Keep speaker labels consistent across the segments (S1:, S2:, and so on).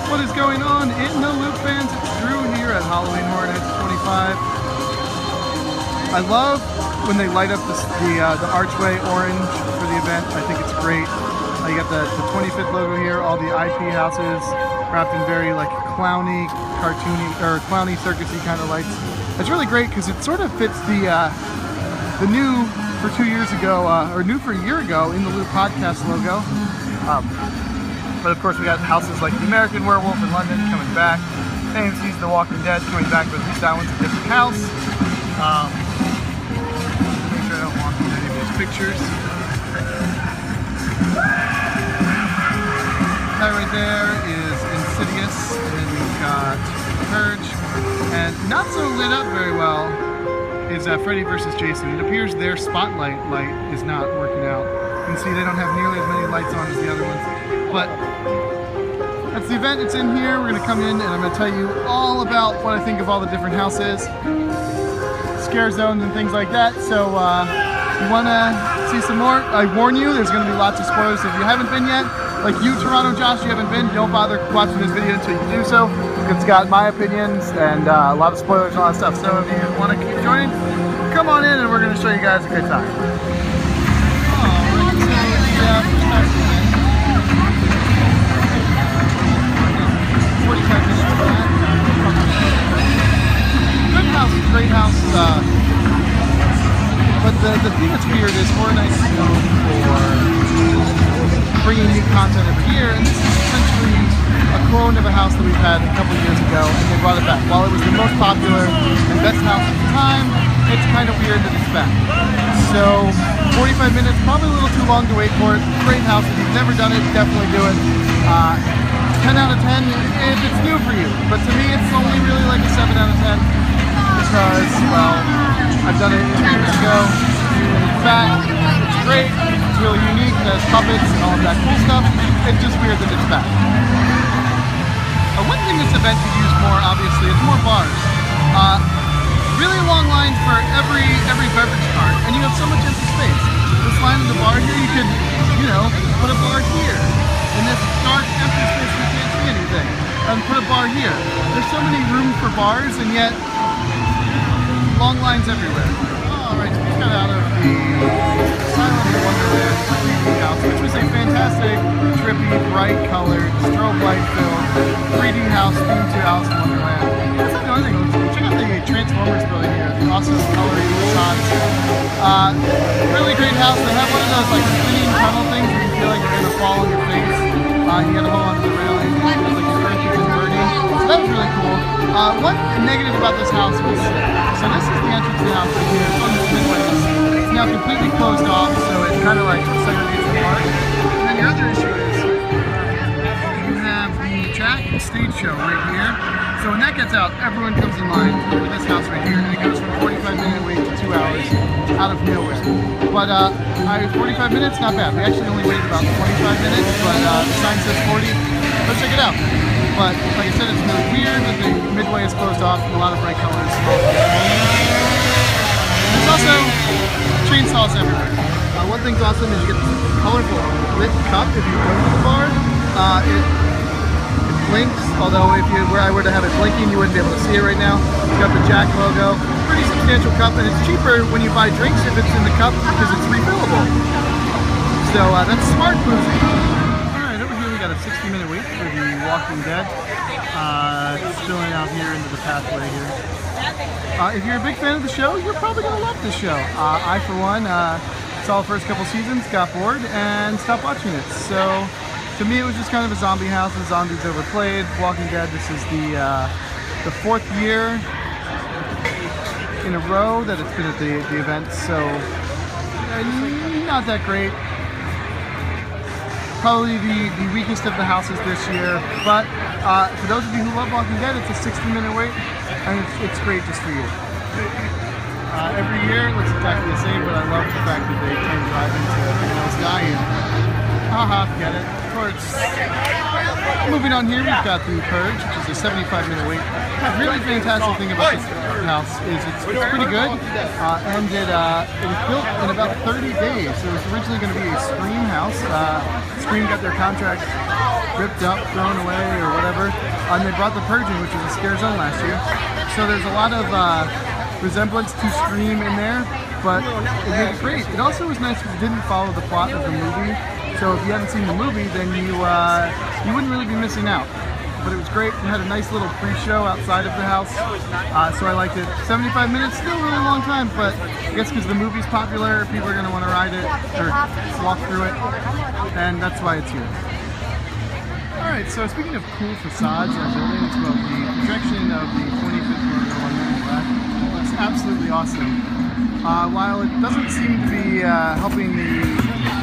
S1: What is going on in the loop, fans? It's Drew here at Halloween Horror Nights 25. I love when they light up the archway orange for the event. I think it's great. You got the 25th logo here, all the IP houses wrapped in very like clowny, cartoony, or clowny, circusy kind of lights. It's really great because it sort of fits the new for 2 years ago, or new for a year ago in the Loop podcast logo. But of course we got houses like the American Werewolf in London coming back. AMC's The Walking Dead coming back, but at least that one's a different house. Make sure I don't walk into any of these pictures. That right there is Insidious, and then we've got Purge, and not so lit up very well is Freddy versus Jason. It appears their spotlight light is not working out. You can see they don't have nearly as many lights on as the other ones, but that's the event. It's in here. We're going to come in and I'm going to tell you all about what I think of all the different houses, scare zones and things like that. So if you want to see some more, I warn you, there's going to be lots of spoilers. So if you haven't been yet, like you, Toronto Josh, you haven't been, don't bother watching this video until you do so. It's got my opinions and a lot of spoilers and all that stuff. So if you want to keep joining, come on in and we're going to show you guys a good time. Alright, so 45 minutes for that. Good house, great house. But the thing that's weird is Horror Nights is known for bringing new content every year, and this is essentially a clone of a house that we've had a couple years ago, and they brought it back. While it was the most popular and best house at the time, it's kind of weird that it's back. So 45 minutes, probably a little too long to wait for it. Great house. If you've never done it, definitely do it. 10 out of 10 if it's new for you, but to me it's only really like a 7 out of 10 because, well, I've done it 2 years ago. In fact, it's great. It's really unique. It has puppets and all of that cool stuff. It's just weird that it's back. One thing this event could use more, obviously, is more bars. Really long lines for every beverage cart, and you have so much empty space. This line in the bar here, you could, put a bar here. In this dark, empty space, you can't see anything. And put a bar here. There's so many rooms for bars, and yet long lines everywhere. Alright, so we got out of the Silent Wonderland 3D house, which was a fantastic, trippy, bright colored, strobe light filled 3D house themed to Alice in Wonderland. That's not the only thing. Check out the Transformers building here, the awesome coloring shots. Really great house. They have one of those like spinning tunnel things where you feel like you're gonna fall on your face. You gotta hold onto the railing. It's like your friendship is burning. So that was really cool. One negative about this house was, so this is the entrance to the house right here. It's on this midway. It's now completely closed off, so it kind of like segregates the park. And then your other issue is you have the track and stage show right here. So when that gets out, everyone comes in line for this house right here, and it goes from 45-minute wait to 2 hours out of nowhere. But 45 minutes, not bad. We actually only waited about 25 minutes, but the sign says 40. Let's check it out. But like I said, it's really weird that the midway is closed off and a lot of bright colors. There's also chainsaws everywhere. One thing's awesome is you get this colorful lit cup if you go to the bar. It blinks, although if I were to have it blinking, you wouldn't be able to see it right now. It's got the Jack logo. Pretty substantial cup, and it's cheaper when you buy drinks if it's in the cup because it's refillable. So that's smart boozing. Alright, over here we got a 60-minute wait for the Walking Dead. Spilling out here into the pathway here. If you're a big fan of the show, you're probably going to love this show. I, for one, saw the first couple seasons, got bored, and stopped watching it. So to me, it was just kind of a zombie house, and zombies overplayed. Walking Dead, this is the 4th year in a row that it's been at the event, so not that great. Probably the weakest of the houses this year, but for those of you who love Walking Dead, it's a 60-minute wait, and it's great just for you. Every year it looks exactly the same, but I love the fact that they turn Drive into Animals Die, and haha, get it. Of course. Moving on here, we've got the Purge, which is a 75-minute wait. The really fantastic thing about this house is it's pretty good, and it was built in about 30 days. So it was originally going to be a Scream house. Scream got their contract ripped up, thrown away, or whatever. And they brought the Purge in, which was a scare zone last year. So there's a lot of resemblance to Scream in there, but it made it great. It also was nice because it didn't follow the plot of the movie. So if you haven't seen the movie, then you wouldn't really be missing out. But it was great. We had a nice little pre-show outside of the house, so I liked it. 75 minutes, still a really long time, but I guess because the movie's popular, people are going to want to ride it or walk through it, and that's why it's here. Alright, so speaking of cool facades and buildings, well, the projection of the 25th Wonderland looks absolutely awesome. While it doesn't seem to be helping the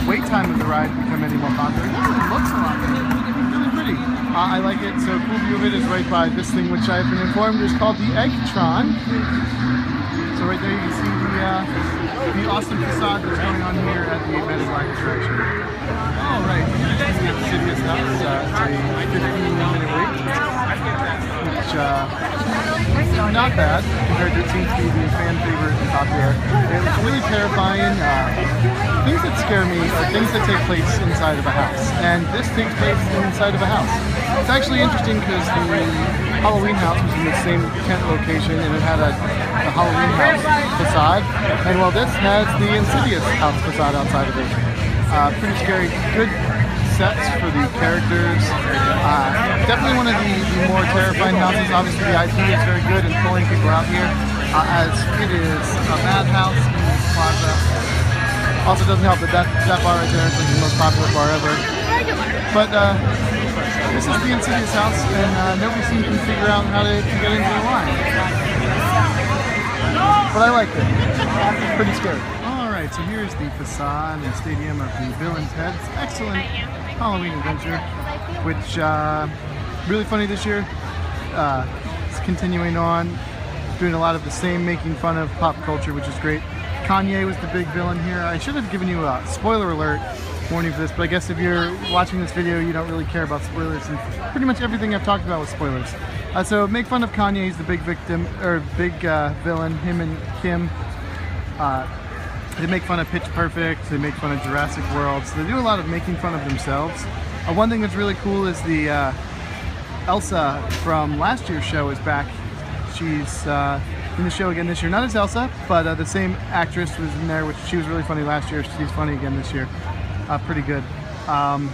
S1: wait time of the ride become any more popular, it really looks a lot better. Really pretty. I like it. So a cool view of it is right by this thing, which I've been informed is called the Eggtron. So right there you can see the awesome facade that's going on here at the Maniacs attraction. Alright, here's the Insidious house. It's a 15-minute wait, which not bad compared to it seems to be the fan favorite and popular. It was really terrifying. Things that scare me are things that take place inside of a house, and this takes place inside of a house. It's actually interesting because the Halloween house was in the same tent location, and it had the Halloween house facade, and while this has the Insidious house facade outside of it. Pretty scary. Good sets for the characters. Definitely one of the more terrifying houses. Obviously the IP is very good in pulling people out here, as it is a madhouse in this plaza. Also doesn't help that that bar right there is the most popular bar ever. But this is the Insidious house, and nobody seems to figure out how to get into the line. But I liked it. Pretty scary. Alright, so here's the facade and stadium of the Bill and Ted's excellent Halloween adventure, which really funny this year. It's continuing on, doing a lot of the same, making fun of pop culture, which is great. Kanye was the big villain here. I should have given you a spoiler alert warning for this, but I guess if you're watching this video, you don't really care about spoilers, and pretty much everything I've talked about was spoilers. So make fun of Kanye, he's the big victim, or big villain, him and Kim. They make fun of Pitch Perfect, they make fun of Jurassic World, so they do a lot of making fun of themselves. One thing that's really cool is the Elsa from last year's show is back. She's in the show again this year. Not as Elsa, but the same actress was in there, which she was really funny last year. She's funny again this year. Pretty good. And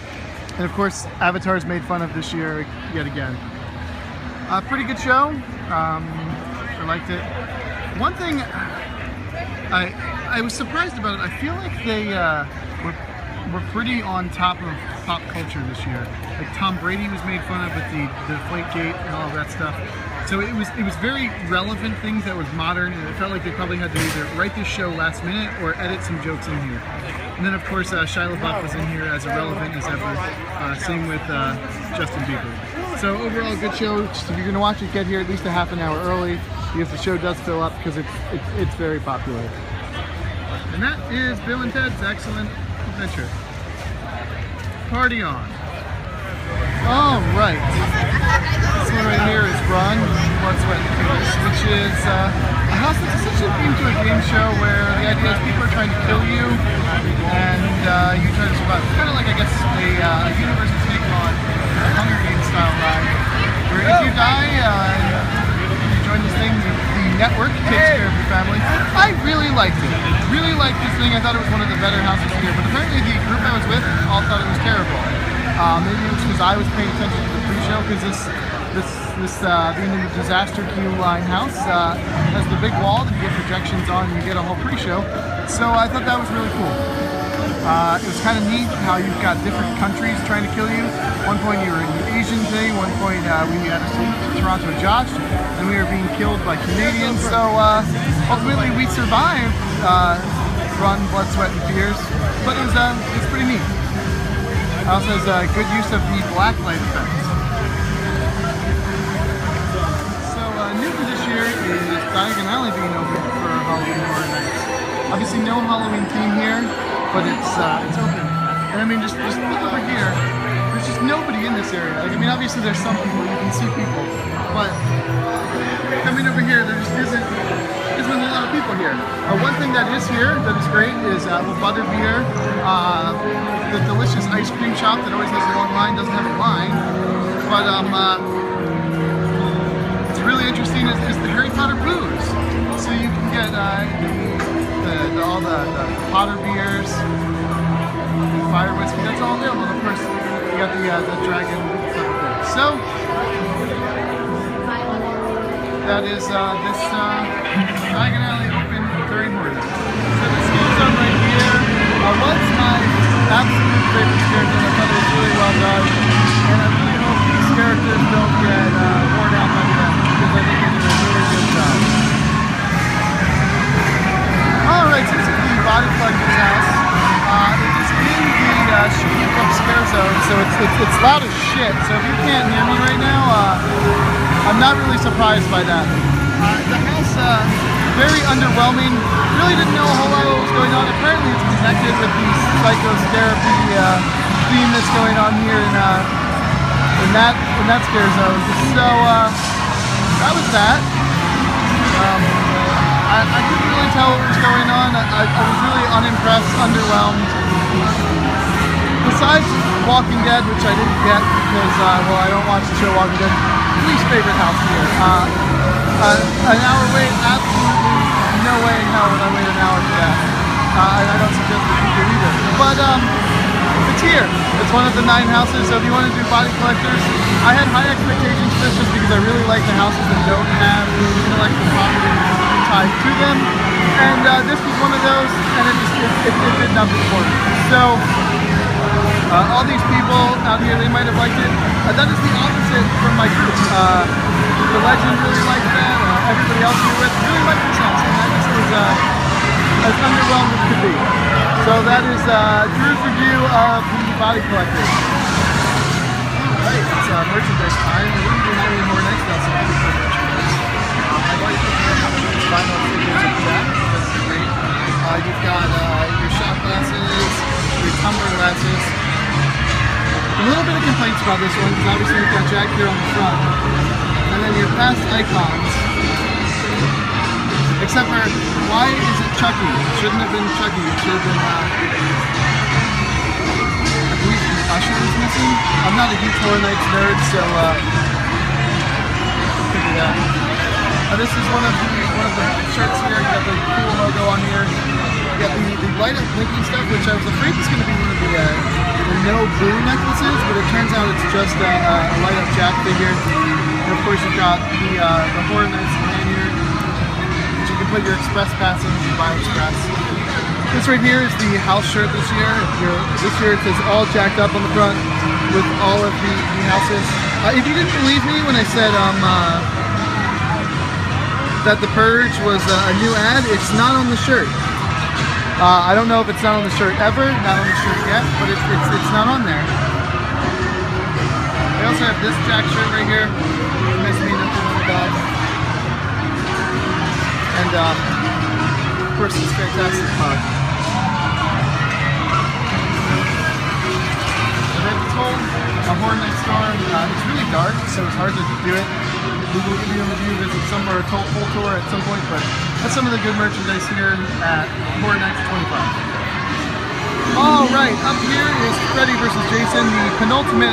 S1: of course, Avatar's made fun of this year yet again. Pretty good show. I liked it. One thing I was surprised about it. I feel like they were pretty on top of pop culture this year. Like Tom Brady was made fun of with the Deflategate and all of that stuff. So it was very relevant things that was modern, and it felt like they probably had to either write this show last minute or edit some jokes in here. And then of course Shia LaBeouf was in here as irrelevant as ever. Same with Justin Bieber. So overall, good show. Just if you're going to watch it, get here at least a half an hour early, because the show does fill up because it's very popular. And that is Bill and Ted's Excellent Adventure. Party on. Alright. This one right here is Run, Blood, Sweat, and Tears, which is a house that's essentially themed to a game show where the idea is people are trying to kill you, and you try to survive. It's kind of like, I guess, a universe take on a Hunger Games style ride, where if you die, you join this thing, the network takes care of your family. I really liked it. Really liked this thing. I thought it was one of the better houses here, but apparently the group I was with all thought it was terrible. Maybe it was because I was paying attention to the pre-show, because this being in the disaster queue line house has the big wall that you get projections on, and you get a whole pre-show. So I thought that was really cool. It was kind of neat how you've got different countries trying to kill you. One point you were in the Asian thing, one point we had to Toronto Josh, and we were being killed by Canadians. So ultimately we survived Run, Blood, Sweat, and Tears, but it was pretty neat. It also has good use of the black light effects. So new for this year is Diagon Alley being open for Halloween Horror Nights. Obviously no Halloween theme here, but it's open. And I mean, just look over here. There's just nobody in this area. Like, I mean, obviously there's some people, you can see people, but coming over here, there just isn't a lot of people here. One thing that is here that is great is with Butterbeer, the delicious ice cream shop that always has a long line, doesn't have a online. But it's really interesting is the Harry Potter booze. So you can get all the Potter beers, fire whiskey. That's all available. Of course, you got the dragon stuff there. So that is this Dragon Alley open during Horror Nights. So the ski zone right here was my absolute favorite character. I thought it was really well done, and I really hope these characters don't get worn out by the end because I think they did a really good job. Alright, so this is the Body Collector's house. It is in the Shooting from Scare Zone, so it's loud as shit. So if you can't hear me right now, I'm not really surprised by that. The house, very underwhelming. Really didn't know a whole lot of what was going on. Apparently it's connected with the psychotherapy theme that's going on here in that Scare Zone. So that was that. I couldn't really tell what was going on. I was really unimpressed, underwhelmed. Besides Walking Dead, which I didn't get because, well, I don't watch the show Walking Dead. Least favorite house here. An hour wait, absolutely no way in hell would I wait an hour for that. And I don't suggest that you do either. But it's here. It's one of the 9 houses, so if you want to do body collectors, I had high expectations for this just because I really like the houses that don't have intellectual property tied to them. And this was one of those, and it did nothing for me. So all these people out here, they might have liked it. That is the opposite from my group. The Legend really liked that. Everybody else here with really liked this house, and that just was as underwhelmed as could be. So that is Drew's review of the Body Collector. Alright, it's merchandise time. We're going to be having more next house. I've already picked up these vinyl figures of Jack. That's great. You've got your shot glasses, your tumbler glasses. A little bit of complaints about this one because obviously you've got Jack here on the front. And then your past icons. Except for, why is it Chucky? It shouldn't have been Chucky. It should have been, I believe the Usher is missing. I'm not a huge Horror Nights nerd, so, figure that. This is one of the shirts here. You got the cool logo on here. You got the light up blinking stuff, which I was afraid was going to be one of the no blue necklaces, but it turns out it's just a light up Jack figure. And of course you've got the Horror Nights lanyard, which you can put your express pass in if you buy express. This right here is the house shirt this year. This year it says all jacked up on the front with all of the houses. If you didn't believe me when I said that the Purge was a new ad, it's not on the shirt. I don't know if it's not on the shirt ever, not on the shirt yet, but it's not on there. I also have this Jack shirt right here. Miss me, nothing on the dog. And of course this fantastic mug. The Red Toll, a Horror Night Storm. It's really dark, so it's hard to do it. We will give you a review, visit somewhere, a full tour at some point, but that's some of the good merchandise here at Horror Nights 25. Alright, up here is Freddy vs. Jason, the penultimate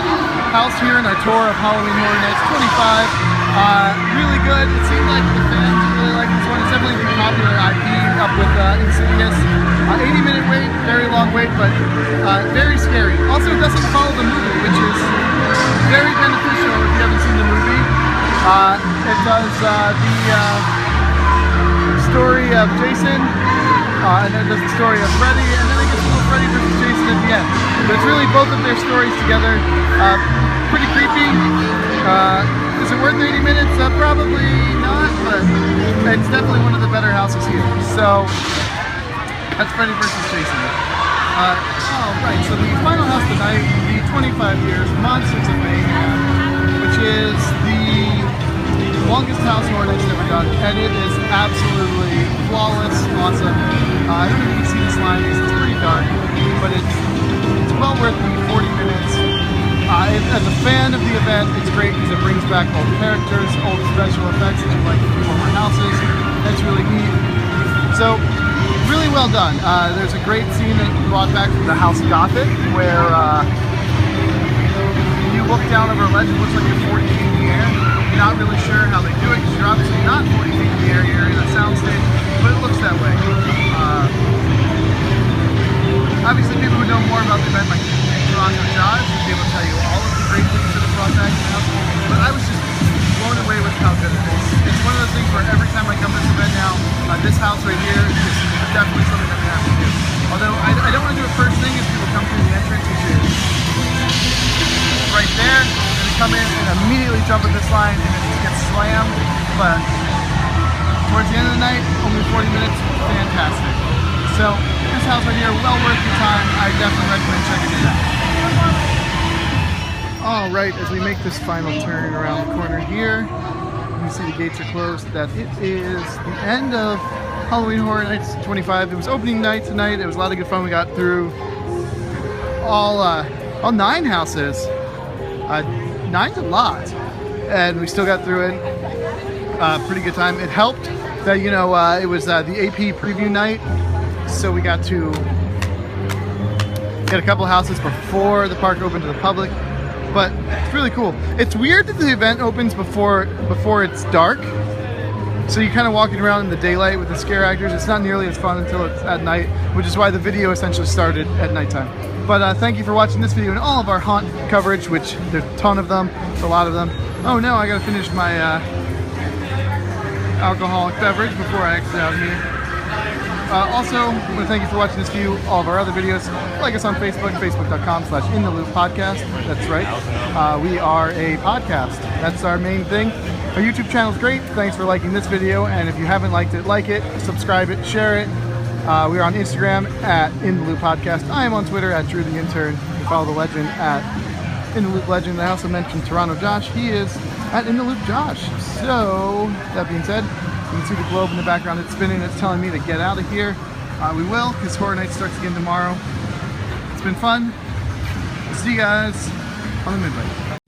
S1: house here in our tour of Halloween Horror Nights 25. Really good. It seemed like the fans really like this one. It's definitely the popular IP up with Insidious. 80-minute wait, very long wait, but very scary. Also, it doesn't follow the movie, which is very beneficial if you haven't seen the movie. It does the story of Jason, and then does the story of Freddy, and then it gets a little Freddy vs. Jason at the end. But it's really both of their stories together. Pretty creepy. Is it worth 80 minutes? Probably not, but it's definitely one of the better houses here. So that's Freddy vs. Jason. Alright, so the final house tonight, the 25 years Monsters of Mayhem, which is the longest house Horror Nights ever done, and it is absolutely flawless, awesome. I don't know if you can see this line because it's pretty dark, but it's well worth the 40 minutes. As a fan of the event, it's great because it brings back old characters, old special effects that you like from former houses. That's really neat. So, really well done. There's a great scene that brought back from the House Gothic where you look legend looks like you're 40 feet in the air. You're not really sure how they do it because you're obviously not 40 feet in the air, you're in a soundstage, but it looks that way. Obviously people who know more about the event, like Toronto Josh, will be able to tell you all of the great things that the project has, but I was just blown away with how good it is. It's one of those things where every time I come to this event now, this house right here is definitely something I'm going to have to do. Although I don't want to do it first thing as people come through the entrance, which is right there, and they come in and immediately jump at this line and it gets slammed, but towards the end of the night, only 40 minutes, fantastic. So this house right here, well worth your time. I definitely recommend checking it out. Alright, as we make this final turn around the corner here, you see the gates are closed, that it is the end of Halloween Horror Nights 25. It was opening night tonight. It was a lot of good fun. We got through all 9 houses. 9's a lot. And we still got through it. Pretty good time. It helped that, you know, it was the AP preview night. So we got to get a couple houses before the park opened to the public. But it's really cool. It's weird that the event opens before it's dark. So you're kind of walking around in the daylight with the scare actors. It's not nearly as fun until it's at night, which is why the video essentially started at nighttime. But thank you for watching this video and all of our haunt coverage, which there's a ton of them, a lot of them. Oh no, I gotta finish my alcoholic beverage before I exit out here. Also, I want to thank you for watching this video, all of our other videos. Like us on Facebook, facebook.com/InTheLoopPodcast. That's right. We are a podcast. That's our main thing. Our YouTube channel is great. Thanks for liking this video. And if you haven't liked it, like it, subscribe it, share it. We are on Instagram at InTheLoopPodcast. I am on Twitter at DrewTheIntern. You can follow the legend at InTheLoopLegend. I also mentioned Toronto Josh. He is at InTheLoopJosh. So, that being said, you can see the globe in the background. It's spinning. It's telling me to get out of here. We will, because Horror Night starts again tomorrow. It's been fun. See you guys on the midway.